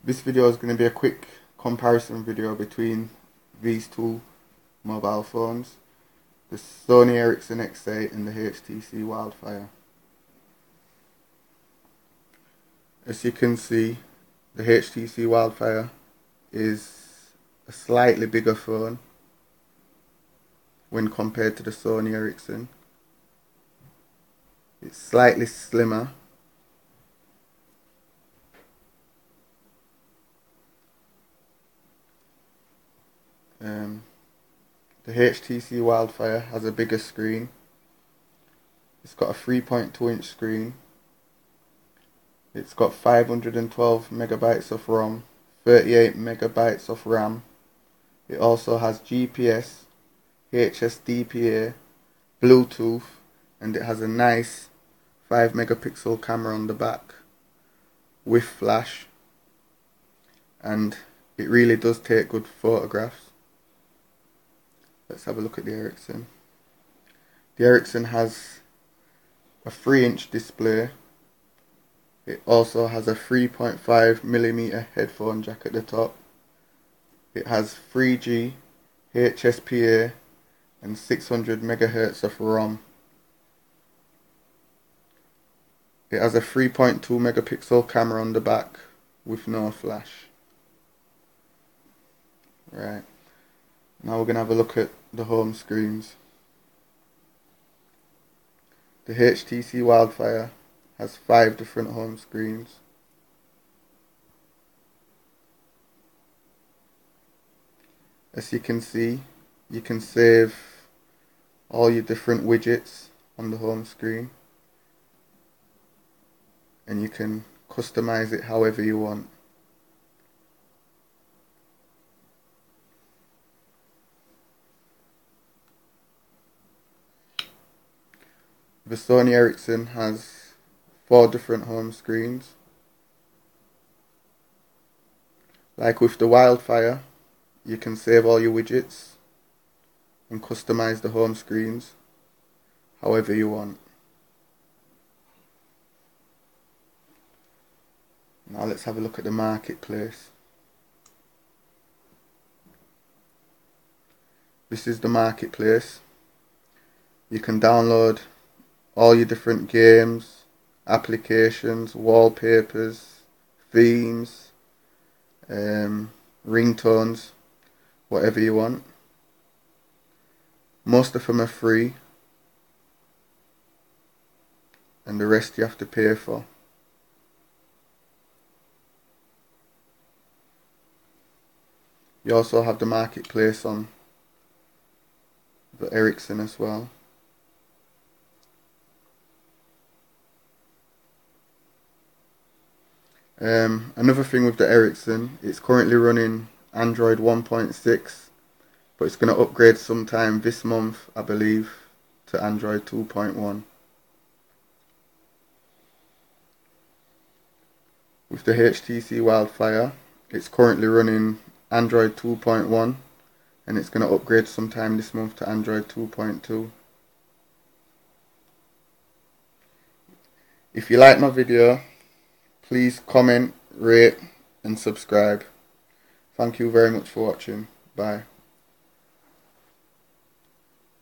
This video is going to be a quick comparison video between these two mobile phones, the Sony Ericsson X8 and the HTC Wildfire. As you can see, the HTC Wildfire is a slightly bigger phone when compared to the Sony Ericsson. It's slightly slimmer. The HTC Wildfire has a bigger screen. It's got a 3.2-inch screen. It's got 512 megabytes of ROM, 38 megabytes of RAM. It also has GPS, HTCWILDFIRE, Bluetooth, and it has a nice 5 megapixel camera on the back with flash, and it really does take good photographs. Let's have a look at the Ericsson. The Ericsson has a 3-inch display. It also has a 3.5mm headphone jack at the top. It has 3G, HTCWILDFIRE and 600 MHz of ROM. It has a 3.2 megapixel camera on the back with no flash. Right. Now we're going to have a look at the home screens. The HTC Wildfire has 5 different home screens. As you can see, you can save all your different widgets on the home screen, and you can customize it however you want. The Sony Ericsson has 4 different home screens. Like with the Wildfire, you can save all your widgets and customize the home screens however you want. Now let's have a look at the marketplace. This is the marketplace. You can download all your different games, applications, wallpapers, themes, ringtones, whatever you want. Most of them are free, and the rest you have to pay for. You also have the marketplace on the Ericsson as well. Another thing with the Ericsson, it's currently running Android 1.6, but it's going to upgrade sometime this month, I believe, to Android 2.1. With the HTC Wildfire, it's currently running Android 2.1, and it's going to upgrade sometime this month to Android 2.2. If you like my video, please comment, rate and subscribe. Thank you very much for watching. Bye.